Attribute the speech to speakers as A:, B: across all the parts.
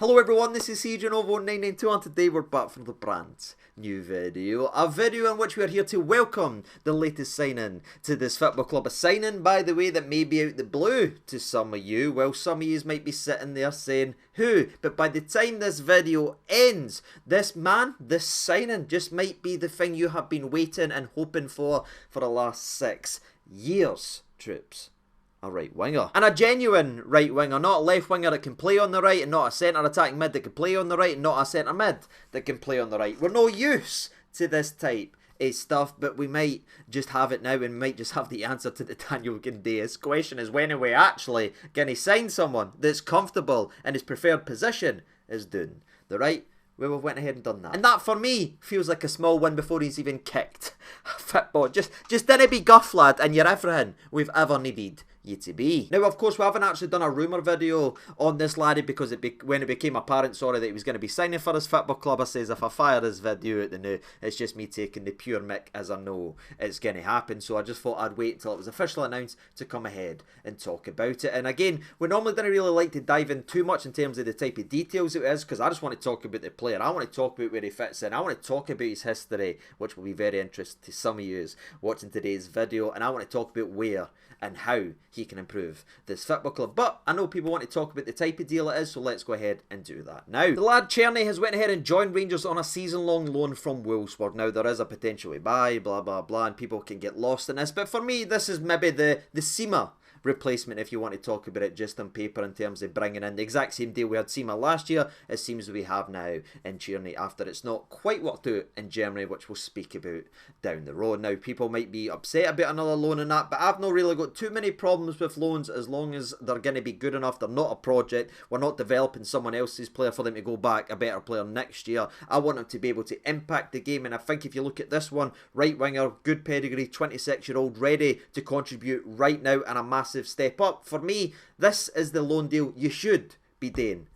A: Hello everyone, this is CJNovo1992 and today we're back for the brand new video. A video in which we are here to welcome the latest signing to this football club. A signing, by the way, that may be out the blue to some of you. Well, some of you might be sitting there saying, who? But by the time this video ends, this signing just might be the thing you have been waiting and hoping for the last 6 years, troops. A right winger. And a genuine right winger, not a left winger that can play on the right, and not a centre attacking mid that can play on the right, and not a centre mid that can play on the right. We're no use to this type of stuff, but we might just have it now and might just have the answer to the Daniel Gundeus question is when are we actually going to sign someone that's comfortable in his preferred position is doing the right. Well, we've went ahead and done that. And that, for me, feels like a small win before he's even kicked football. Just didn't be guff, lad, and you're everything we've ever needed you to be. Now, of course, we haven't actually done a rumour video on this laddie because when it became apparent, that he was going to be signing for his football club, I says, if I fire this video out the new, it's just me taking the pure mick as I know it's going to happen. So I just thought I'd wait until it was officially announced to come ahead and talk about it. And again, we normally don't really like to dive in too much in terms of the type of details it is, because I just want to talk about the player. I want to talk about where he fits in. I want to talk about his history, which will be very interesting to some of you watching today's video. And I want to talk about where and how he can improve this football club. But I know people want to talk about the type of deal it is, so let's go ahead and do that now. The lad Czerny has went ahead and joined Rangers on a season-long loan from Wolfsburg. Now, there is a potential to buy, blah, blah, blah, and people can get lost in this. But for me, this is maybe the Sima replacement, if you want to talk about it just on paper, in terms of bringing in the exact same deal we had Sima last year, it seems we have now in Czerny, after it's not quite worked out in Germany, which we'll speak about down the road. Now, people might be upset about another loan and that, but I've not really got too many problems with loans as long as they're going to be good enough. They're not a project. We're not developing someone else's player for them to go back a better player next year. I want them to be able to impact the game, and I think if you look at this one, right winger, good pedigree, 26-year-old, ready to contribute right now, and a massive step up. For me, this is the loan deal you should be doing.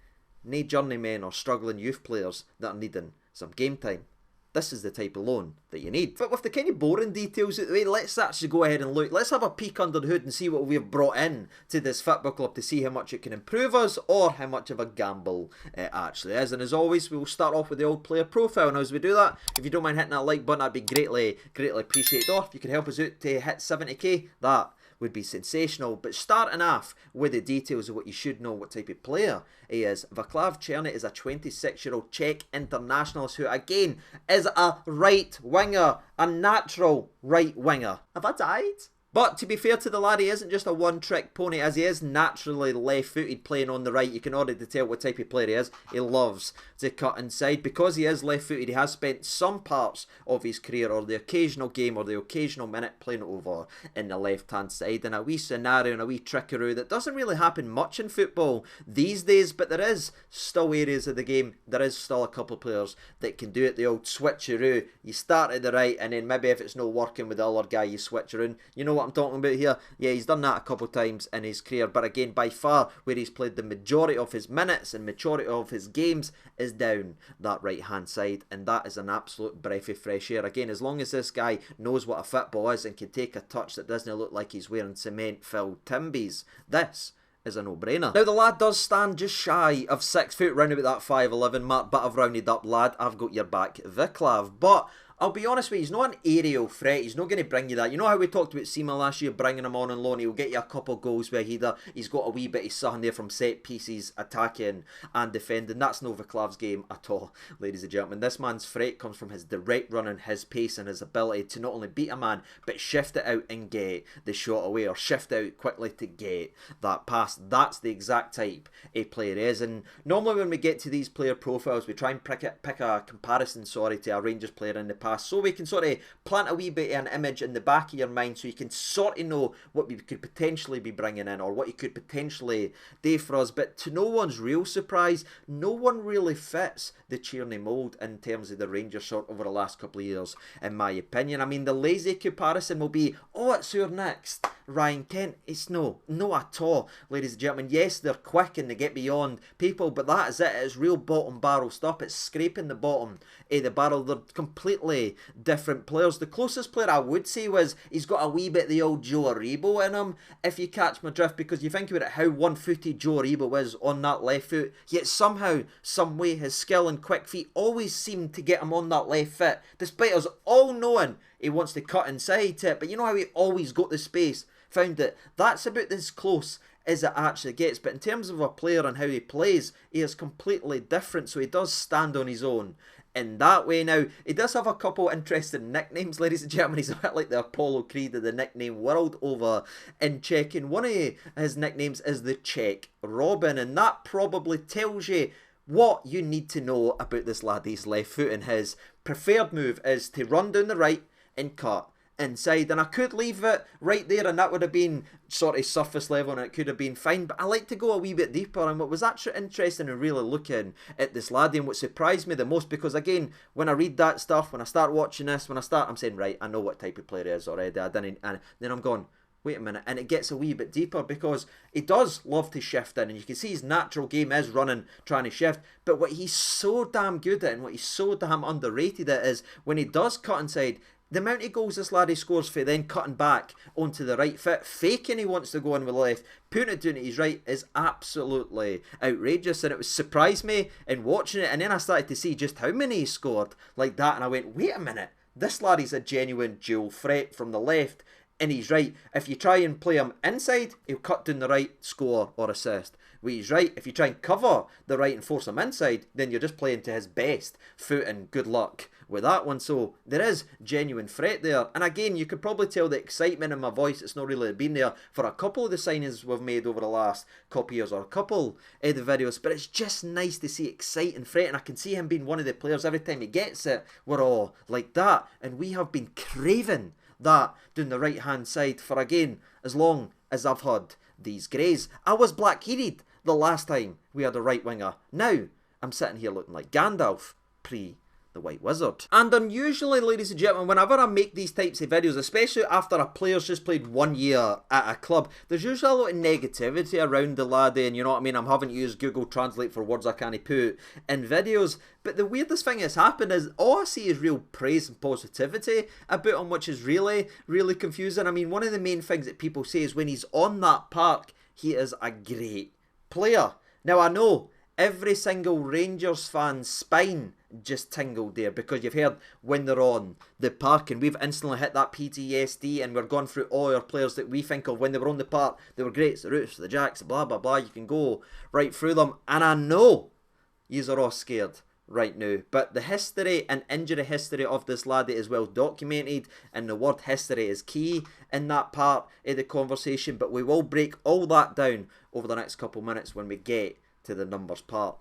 A: No journeymen or struggling youth players that are needing some game time. This is the type of loan that you need. But with the kind of boring details out the way, let's actually go ahead and look. Let's have a peek under the hood and see what we've brought in to this football club to see how much it can improve us or how much of a gamble it actually is. And as always, we will start off with the old player profile. Now, as we do that, if you don't mind hitting that like button, that'd be greatly appreciated. Or if you could help us out to hit 70k, that would be sensational. But starting off with the details of what you should know, what type of player he is. Vaclav Cerny is a 26-year-old Czech internationalist who, again, is a right winger, a natural right winger. Have I died? But to be fair to the lad, he isn't just a one-trick pony, as he is naturally left-footed playing on the right. You can already tell what type of player he is. He loves to cut inside. Because he is left-footed, he has spent some parts of his career, or the occasional game, or the occasional minute, playing over in the left-hand side. And a wee scenario and a wee trickaroo that doesn't really happen much in football these days, but there is still areas of the game, there is still a couple of players that can do it, the old switcheroo. You start at the right, and then maybe if it's not working with the other guy, you switch around. You know what I'm talking about here? Yeah, he's done that a couple of times in his career, but again, by far where he's played the majority of his minutes and majority of his games is down that right hand side, and that is an absolute breath of fresh air. Again, as long as this guy knows what a football is and can take a touch that doesn't look like he's wearing cement filled timbies, this is a no-brainer. Now, the lad does stand just shy of 6 foot, round about that 5'11" mark, but I've rounded up, lad. I've got your back, Vaclav. But I'll be honest with you, he's not an aerial threat. He's not going to bring you that. You know how we talked about Sima last year, bringing him on loan? He'll get you a couple goals where he's got a wee bit of something there from set pieces, attacking and defending. That's no Vaclav's game at all, ladies and gentlemen. This man's threat comes from his direct running, his pace, and his ability to not only beat a man, but shift it out and get the shot away, or shift out quickly to get that pass. That's the exact type a player is. And normally when we get to these player profiles, we try and pick a comparison, to a Rangers player in the past, so we can sort of plant a wee bit of an image in the back of your mind, so you can sort of know what we could potentially be bringing in, or what you could potentially do for us. But to no one's real surprise, no one really fits the Czerny mould in terms of the Rangers sort over the last couple of years, in my opinion. I mean, the lazy comparison will be, oh, it's your next Ryan Kent. It's no at all, ladies and gentlemen. Yes, they're quick and they get beyond people, but that is it. It's real bottom barrel stuff. It's scraping the bottom of the barrel. They're completely completely different players. The closest player I would say was he's got a wee bit of the old Joe Aribo in him, if you catch my drift, because you think about it, how one-footed Joe Aribo is on that left foot, yet somehow, some way, his skill and quick feet always seem to get him on that left foot, despite us all knowing he wants to cut inside to it. But you know how he always got the space? Found that that's about as close as it actually gets. But in terms of a player and how he plays, he is completely different, so he does stand on his own in that way. Now, he does have a couple interesting nicknames, ladies and gentlemen. He's a bit like the Apollo Creed of the nickname world over in Czech, and one of his nicknames is the Czech Robin, and that probably tells you what you need to know about this lad. His left foot, and his preferred move is to run down the right and cut inside, and I could leave it right there and that would have been sort of surface level and it could have been fine, but I like to go a wee bit deeper. And what was actually interesting and really looking at this laddie, and what surprised me the most, because again, when I read that stuff, when I start watching this, I'm saying, right, I know what type of player he is already, I didn't, and then I'm going, wait a minute, and it gets a wee bit deeper, because he does love to shift in, and you can see his natural game is running, trying to shift, but what he's so damn good at and what he's so damn underrated at is when he does cut inside, the amount of goals this laddie scores for then cutting back onto the right foot, faking he wants to go in with the left, putting it down to his right, is absolutely outrageous. And it was surprised me in watching it, and then I started to see just how many he scored like that, and I went, wait a minute, this laddie's a genuine dual threat from the left and he's right. If you try and play him inside, he'll cut down the right, score or assist. With his right, if you try and cover the right and force him inside, then you're just playing to his best foot, and good luck with that one. So there is genuine threat there. And again, you could probably tell the excitement in my voice, it's not really been there for a couple of the signings we've made over the last couple of years, or a couple of the videos, but it's just nice to see exciting threat, and I can see him being one of the players. Every time he gets it, we're all like that, and we have been craving that down the right hand side for, again, as long as I've had these greys. I was black-headed the last time we had a right winger. Now I'm sitting here looking like Gandalf pre the White Wizard. And unusually, ladies and gentlemen, whenever I make these types of videos, especially after a player's just played 1 year at a club, there's usually a lot of negativity around the laddie, and you know what I mean, I'm having to use Google Translate for words I can't put in videos. But the weirdest thing that's happened is all I see is real praise and positivity about him, which is really, really confusing. I mean, one of the main things that people say is when he's on that park, he is a great player. Now, I know every single Rangers fan's spine just tingled there, because you've heard when they're on the park, and we've instantly hit that PTSD, and we're going through all our players that we think of when they were on the park. They were great. It's the Roofs, the Jacks, blah, blah, blah. You can go right through them. And I know yous are all scared right now, but the history and injury history of this laddie is well documented, and the word history is key in that part of the conversation. But we will break all that down over the next couple minutes when we get to the numbers part.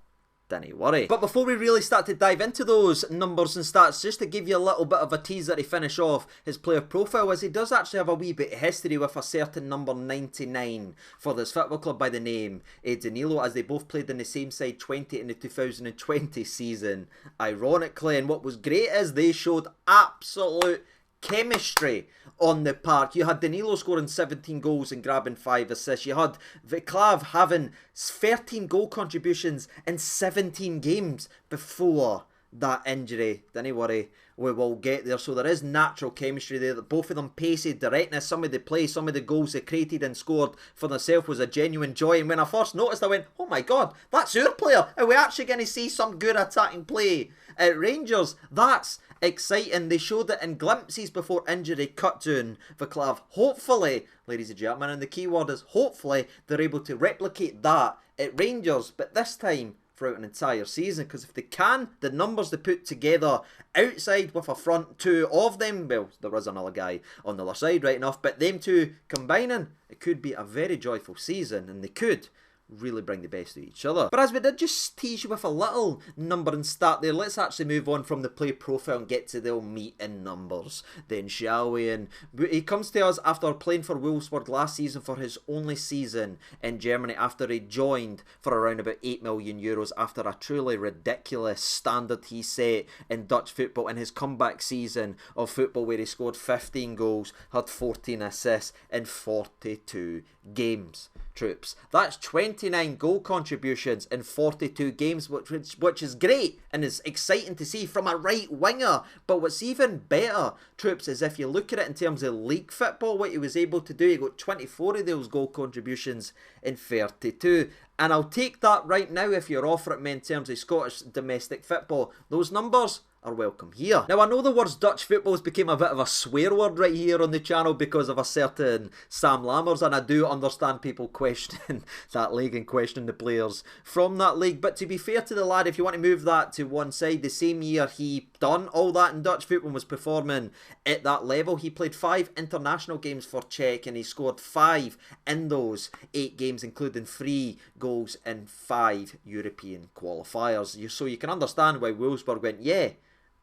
A: Don't worry. But before we really start to dive into those numbers and stats, just to give you a little bit of a teaser to finish off his player profile, as he does actually have a wee bit of history with a certain number 99 for this football club by the name of Danilo, as they both played in the same side 20 in the 2020 season, ironically. And what was great is they showed absolute chemistry on the park. You had Danilo scoring 17 goals and grabbing 5 assists. You had Vaclav having 13 goal contributions in 17 games before that injury. Don't worry, we will get there. So there is natural chemistry there. Both of them pacey, directness, some of the play, some of the goals they created and scored for themselves was a genuine joy. And when I first noticed, I went, oh my god, that's our player. Are we actually going to see some good attacking play at Rangers? That's exciting. They showed it in glimpses before injury cut down Vaclav. Hopefully, ladies and gentlemen, and the key word is hopefully, they're able to replicate that at Rangers, but this time throughout an entire season, because if they can, the numbers they put together outside with a front two of them, well, there is another guy on the other side right enough, but them two combining, it could be a very joyful season, and they could really bring the best of each other. But as we did just tease you with a little number and stat there, let's actually move on from the play profile and get to the meat and numbers then, shall we? And he comes to us after playing for Wolfsburg last season for his only season in Germany, after he joined for around about 8 million euros after a truly ridiculous standard he set in Dutch football in his comeback season of football, where he scored 15 goals, had 14 assists in 42 games. troops. That's 29 goal contributions in 42 games, which is great and is exciting to see from a right winger. But what's even better, troops, is if you look at it in terms of league football, what he was able to do, he got 24 of those goal contributions in 32. And I'll take that right now if you're offering me in terms of Scottish domestic football. Those numbers are welcome here. Now, I know the words Dutch football has become a bit of a swear word right here on the channel because of a certain Sam Lammers, and I do understand people questioning that league and questioning the players from that league. But to be fair to the lad, if you want to move that to one side, the same year he done all that in Dutch football and was performing at that level, he played 5 international games for Czech and he scored 5 in those 8 games, including 3 goals in 5 European qualifiers. So you can understand why Wolfsburg went, yeah,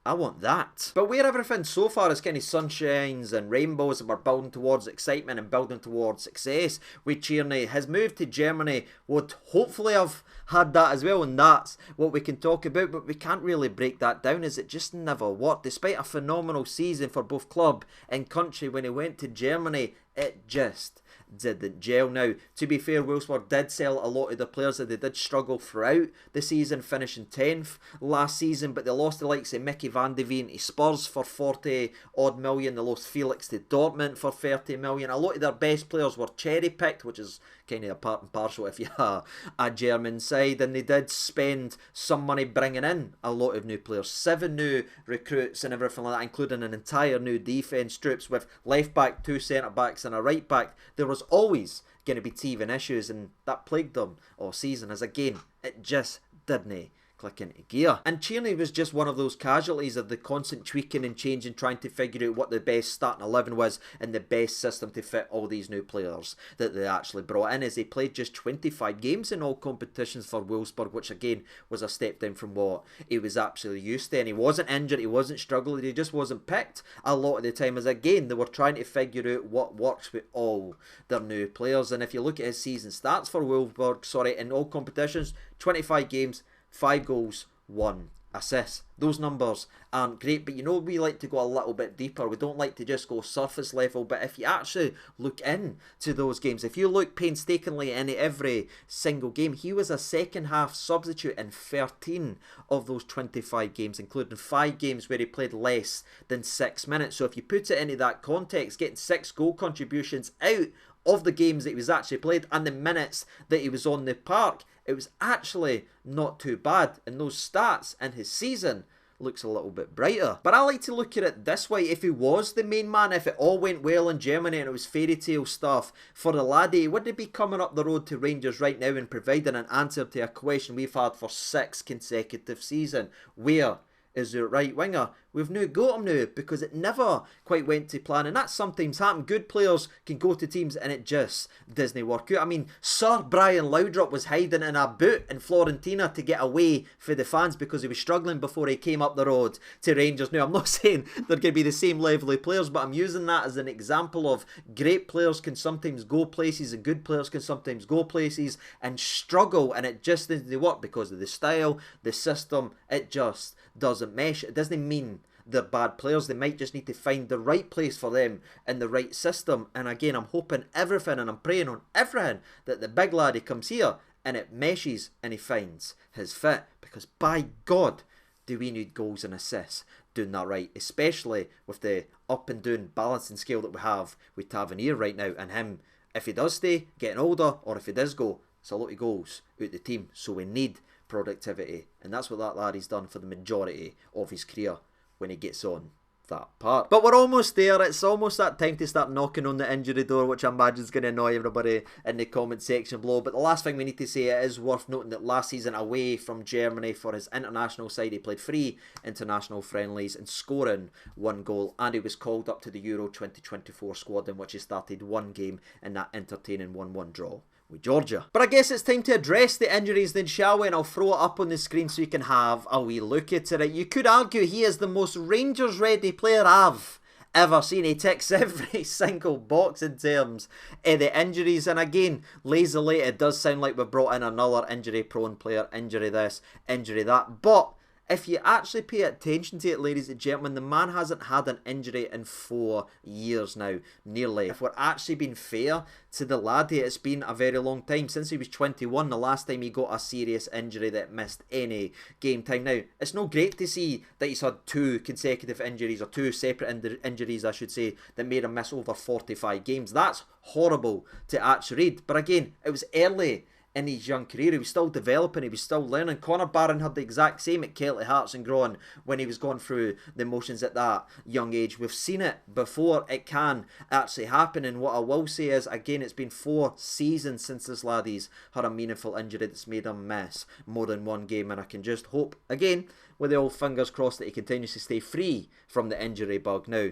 A: I want that. But where everything so far is kind of sunshines and rainbows and we're building towards excitement and building towards success with Černý, his move to Germany would hopefully have had that as well, and that's what we can talk about, but we can't really break that down as it just never worked. Despite a phenomenal season for both club and country, when he went to Germany, it just didn't gel. Now, to be fair, Wolfsburg did sell a lot of the players that they did struggle throughout the season, finishing 10th last season, but they lost the likes of Mickey van de Ven to Spurs for 40 odd million. They lost Felix to Dortmund for 30 million. A lot of their best players were cherry picked, which is kind of a part and parcel if you are a German side, and they did spend some money bringing in a lot of new players, 7 new recruits and everything like that, including an entire new defence troops with left back, 2 centre backs and a right back. There was always going to be teething issues, and that plagued them all season, as again it just didn't click into gear. And Černý was just one of those casualties of the constant tweaking and changing, trying to figure out what the best starting 11 was and the best system to fit all these new players that they actually brought in, as he played just 25 games in all competitions for Wolfsburg, which again was a step down from what he was absolutely used to. And he wasn't injured, he wasn't struggling, he just wasn't picked a lot of the time, as again they were trying to figure out what works with all their new players. And if you look at his season stats for Wolfsburg, in all competitions, 25 games, 5 goals, 1 assist. Those numbers aren't great, but you know, we like to go a little bit deeper. We don't like to just go surface level, but if you actually look into those games, if you look painstakingly in every single game, he was a second half substitute in 13 of those 25 games, including 5 games where he played less than 6 minutes. So if you put it into that context, getting 6 goal contributions out of the games that he was actually played and the minutes that he was on the park, it was actually not too bad, and those stats in his season looks a little bit brighter. But I like to look at it this way: if he was the main man, if it all went well in Germany and it was fairy tale stuff for the laddie, he wouldn't be coming up the road to Rangers right now and providing an answer to a question we've had for 6 consecutive seasons. Where is the right winger? We've now got him now, because it never quite went to plan, and that sometimes happens. Good players can go to teams and it just doesn't work out. I mean, Sir Brian Laudrup was hiding in a boot in Florentina to get away for the fans because he was struggling before he came up the road to Rangers. Now, I'm not saying they're going to be the same level of players, but I'm using that as an example of great players can sometimes go places and good players can sometimes go places and struggle, and it just doesn't work because of the style, the system. It just doesn't mesh. It doesn't mean they're bad players. They might just need to find the right place for them in the right system. And again, I'm hoping everything and I'm praying on everything that the big laddie comes here and it meshes and he finds his fit, because by God do we need goals and assists doing that right, especially with the up and down balancing scale that we have with Tavernier right now, and him, if he does stay getting older or if he does go, it's a lot of goals out the team. So we need productivity, and that's what that laddie's done for the majority of his career when he gets on that part. But we're almost there. It's almost that time to start knocking on the injury door, which I imagine is going to annoy everybody in the comment section below. But the last thing we need to say, it is worth noting that last season away from Germany for his international side, he played 3 international friendlies and scoring 1 goal, and he was called up to the Euro 2024 squad, in which he started 1 game in that entertaining 1-1 draw with Georgia. But I guess it's time to address the injuries then, shall we? And I'll throw it up on the screen so you can have a wee look at it. You could argue he is the most Rangers ready player I've ever seen. He ticks every single box in terms of the injuries, and again, lazily it does sound like we've brought in another injury prone player, injury this, injury that, but if you actually pay attention to it, ladies and gentlemen, the man hasn't had an injury in 4 years now, nearly. If we're actually being fair to the laddie, it's been a very long time. Since he was 21, the last time he got a serious injury that missed any game time. Now, it's not great to see that he's had 2 consecutive injuries, or 2 separate injuries, I should say, that made him miss over 45 games. That's horrible to actually read. But again, it was early in his young career. He was still developing, he was still learning. Connor Barron had the exact same at Kelty Hearts and Groen when he was going through the motions at that young age. We've seen it before. It can actually happen, and what I will say is, again, it's been 4 seasons since this laddie's had a meaningful injury that's made him miss more than 1 game, and I can just hope, again, with the old fingers crossed, that he continues to stay free from the injury bug. Now,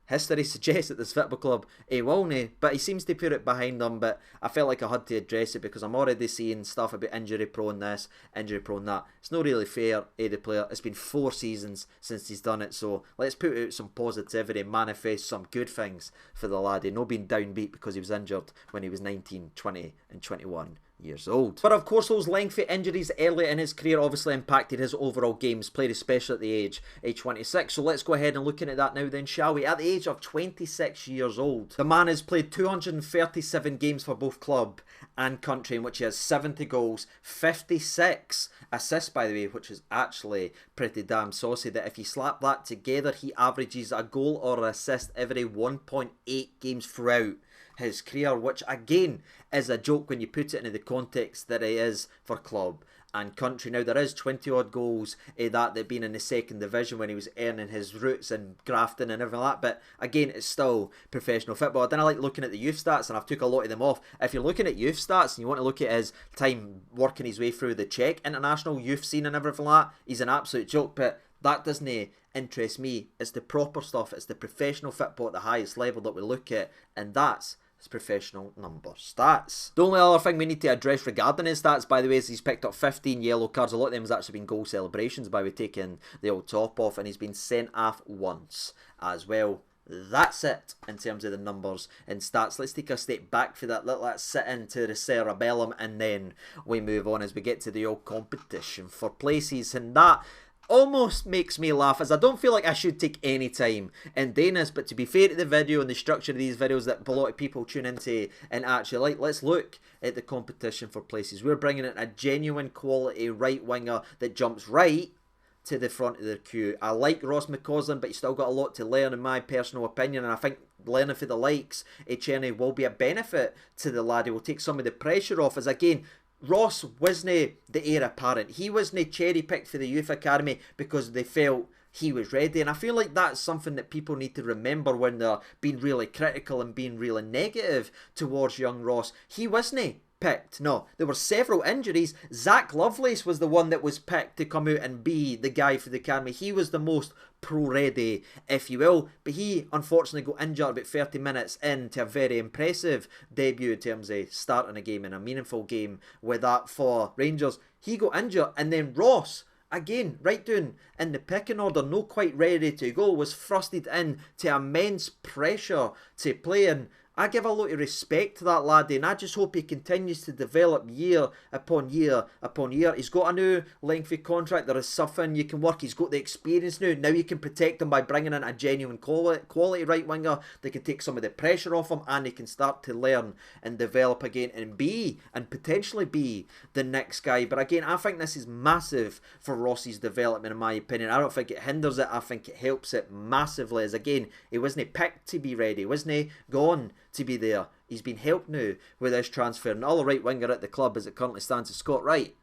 A: history suggests at this football club he won't, but he seems to put it behind him. But I felt like I had to address it because I'm already seeing stuff about injury prone this, injury prone that. It's not really fair, the player. It's been 4 seasons since he's done it, so let's put out some positivity, manifest some good things for the laddie. No being downbeat because he was injured when he was 19, 20 and 21 years old. But of course, those lengthy injuries early in his career obviously impacted his overall games played, especially at the age of 26. So let's go ahead and look at that now then, shall we? At the age of 26 years old, the man has played 237 games for both club and country, in which he has 70 goals, 56 assists, by the way, which is actually pretty damn saucy, that if you slap that together, he averages a goal or an assist every 1.8 games throughout his career, which again is a joke when you put it into the context that he is for club and country. Now, there is 20 odd goals that have been in the 2nd division when he was earning his roots and grafting and everything like that, but again, it's still professional football. I didn't like looking at the youth stats, and I've took a lot of them off. If you're looking at youth stats and you want to look at his time working his way through the Czech international youth scene and everything like that, he's an absolute joke, but that doesn't interest me. It's the proper stuff, it's the professional football at the highest level that we look at, and that's professional number stats. The only other thing we need to address regarding his stats, by the way, is he's picked up 15 yellow cards. A lot of them has actually been goal celebrations, by the way, taking the old top off, and he's been sent off once as well. That's it in terms of the numbers and stats. Let's take a step back for that. Let's sit into the cerebellum, and then we move on as we get to the old competition for places, and that almost makes me laugh, as I don't feel like I should take any time in doing this, but to be fair to the video and the structure of these videos that a lot of people tune into and actually like, let's look at the competition for places. We're bringing in a genuine quality right winger that jumps right to the front of the queue. I like Ross McCausland, but he's still got a lot to learn in my personal opinion, and I think learning for the likes of Czerny will be a benefit to the lad. It will take some of the pressure off, as again, Ross wasn't the heir apparent. He wasn't cherry picked for the youth academy because they felt he was ready, and I feel like that's something that people need to remember when they're being really critical and being really negative towards young Ross. He wasn't picked. No, there were several injuries. Zach Lovelace was the one that was picked to come out and be the guy for the academy. He was the most pro-ready, if you will, but he unfortunately got injured about 30 minutes into a very impressive debut in terms of starting a game and a meaningful game with that for Rangers. He got injured, and then Ross, again, right down in the pecking order, not quite ready to go, was thrusted in to immense pressure to play, and I give a lot of respect to that laddie, and I just hope he continues to develop year upon year upon year. He's got a new lengthy contract. There is something you can work. He's got the experience now. Now you can protect him by bringing in a genuine quality right winger that can take some of the pressure off him, and he can start to learn and develop again and potentially be the next guy. But again, I think this is massive for Ross's development, in my opinion. I don't think it hinders it. I think it helps it massively, as again, he wasn't picked to be ready. He wasn't gone to be there. He's been helped now with his transfer, and all the right winger at the club as it currently stands is Scott Wright.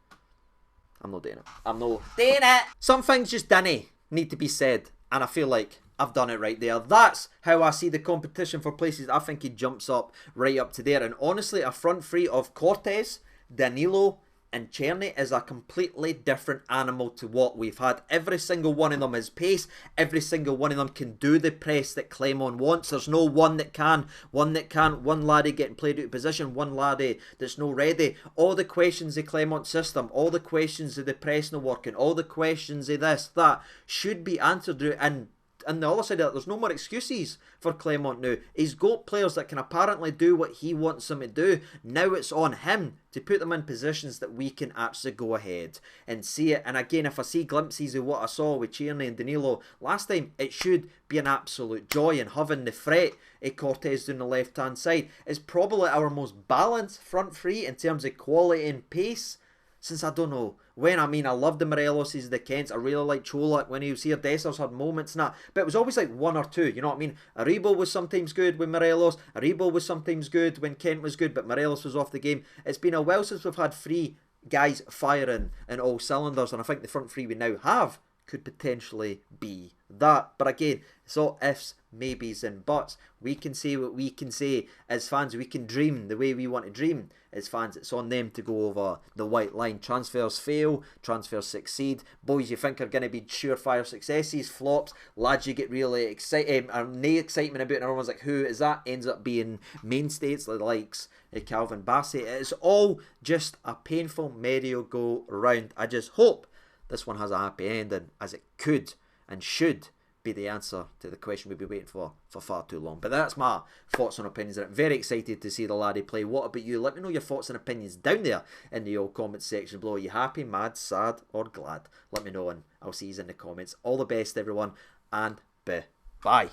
A: I'm not doing it. I'm not doing it. Some things just didn't need to be said, and I feel like I've done it right there. That's how I see the competition for places. I think he jumps up right up to there, and honestly, a front three of Cortez, Danilo and Czerny is a completely different animal to what we've had. Every single one of them has pace. Every single one of them can do the press that Clement wants. There's no one that can, one that can't, one laddie getting played out of position, one laddie that's no ready. All the questions of Clement's system, all the questions of the press not working, all the questions of this, that, should be answered, and and the other side of it, there's no more excuses for Clement now. He's got players that can apparently do what he wants them to do. Now it's on him to put them in positions that we can actually go ahead and see it. And again, if I see glimpses of what I saw with Czerny and Danilo last time, it should be an absolute joy. And having the threat of Cortez down the left-hand side is probably our most balanced front three in terms of quality and pace since, I don't know when. I mean, I love the Moreloses, the Kents. I really like Cholak when he was here. Dessers had moments and that, but it was always like one or two, you know what I mean? Aribo was sometimes good with Morelos. Aribo was sometimes good when Kent was good, but Morelos was off the game. It's been a while since we've had three guys firing in all cylinders, and I think the front three we now have could potentially be that. But again, it's all ifs, maybes and buts. We can say what we can say as fans. We can dream the way we want to dream as fans. It's on them to go over the white line. Transfers fail, transfers succeed. Boys you think are going to be surefire successes, flops. Lads you get really excited, or no excitement about, and everyone's like, who is that? Ends up being mainstays, the likes of Calvin Bassett. It's all just a painful merry-go-round. I just hope this one has a happy ending, as it could and should be the answer to the question we've been waiting for far too long. But that's my thoughts and opinions. I'm very excited to see the laddie play. What about you? Let me know your thoughts and opinions down there in the old comment section below. Are you happy, mad, sad or glad? Let me know and I'll see you in the comments. All the best everyone, and bye.